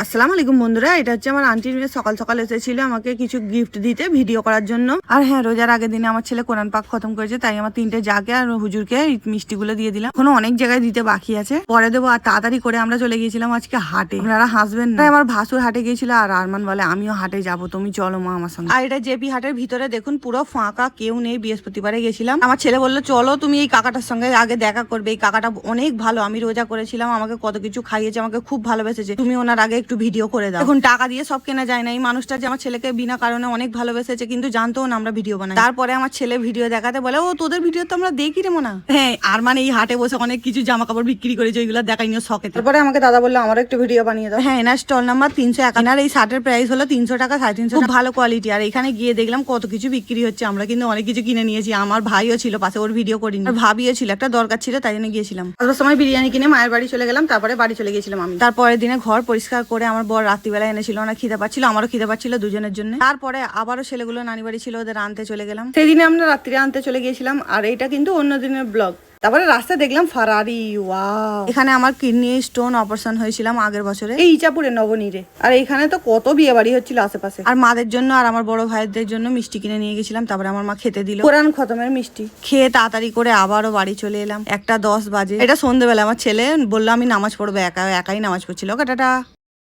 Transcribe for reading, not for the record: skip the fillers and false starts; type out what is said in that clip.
আসসালামু আলাইকুম বন্ধুরা, এটা হচ্ছে আমার আন্টির মেয়ে সকাল সকাল এসেছিল আমাকে কিছু গিফট দিতে ভিডিও করার জন্য। আর হ্যাঁ, রোজার আগের দিনে আমার ছেলে কোরআন পাক খতম করেছে, তাই আমার 3টে জাকে আর হুজুরকে এই মিষ্টিগুলো দিয়ে দিলাম। এখনো অনেক জায়গায় দিতে বাকি আছে, পরে দেবো। আর তাড়াতাড়ি করে আমরা চলে গিয়েছিলাম আজকে হাটে। আপনারা হাসবেন না, আমার ভাসুর হাটে গিয়েছিল আর আরমান বলে আমিও হাটে যাব, তুমি চলো মা আমার সঙ্গে। আর এটা জেপি হাটের ভিতরে দেখুন পুরো ফাঁকা, কেউ নেই। বৃহস্পতিবারে গেছিলাম, আমার ছেলে বললো চলো তুমি এই কাকাটার সঙ্গে আগে দেখা করবে, এই কাকাটা অনেক ভালো, আমি রোজা করেছিলাম, আমাকে কত কিছু খাইয়েছে, আমাকে খুব ভালোবেসেছে, তুমি ওনার আগে একটু ভিডিও করে দাও। এখন টাকা দিয়ে সব কেনা যায় না, এই মানুষটা যে আমার ছেলেকে বিনা কারণে অনেক ভালোবেসেছে, কিন্তু জানতো না আমরা ভিডিও বানাই। তারপরে আমার ছেলে ভিডিও দেখাতে বলে, ও তোদের ভিডিও তো আমরা দেখি রে মনে। হ্যাঁ, আর মানে এই হাটে বসে অনেক কিছু জামা কাপড় বিক্রি করেছে, ওইগুলো দেখাইনিও শখে। তারপরে আমাকে দাদা বললো আমার একটু ভিডিও বানিয়ে দাও। হ্যাঁ, এনার স্টল নাম্বার 301। আর এই শার্টের প্রাইস হলো 300 টাকা, 350। খুব ভালো কোয়ালিটি। আর এখানে গিয়ে দেখলাম কত কিছু বিক্রি হচ্ছে, আমরা কিন্তু অনেক কিছু কিনে নিয়েছি। আমার ভাইও ছিল পাশে, ওর ভিডিও করিনি, আর ভাবিও ছিল, একটা দরকার ছিল তাই জন্য গিয়েছিলাম। তারপর সময় বিরিয়ানি কিনে মায়ের বাড়ি চলে গেলাম, তারপরে বাড়ি চলে গেছিলাম আমি। তারপরের দিনে ঘর পরিষ্কার করে আমার বর রাত্রিবেলা এনেছিল, না খিদে পাচ্ছিল, আমারও খিদে পাচ্ছিল, দুজনের জন্য। তারপরে আবারও ছেলেগুলো নানি বাড়ি ছিল, ওদের আনতে চলে গেলাম। সেই দিনে আমরা রাত্রে আনতে চলে গিয়েছিলাম, আর এইটা কিন্তু অন্য দিনের ব্লগ। তারপরে রাস্তায় দেখলাম ফারারি, ওয়াও। এখানে আমার কিডনি স্টোন অপারেশন হয়েছিলাম আগের বছরে, এই ইচাপুরে নবনীরে। আর এখানে তো কত বিয়ে বাড়ি হচ্ছিল আশেপাশে। আর মাদের জন্য আর আমার বড় ভাইদের জন্য মিষ্টি কিনে নিয়ে গেছিলাম। তারপরে আমার মা খেতে দিল কোরআন খতমের মিষ্টি। খেয়ে তাড়াতাড়ি করে আবারও বাড়ি চলে এলাম, 1:10 বাজে। এটা সন্ধ্যেবেলা আমার ছেলে বললো আমি নামাজ পড়বো, একাই নামাজ পড়ছিল। টাটা।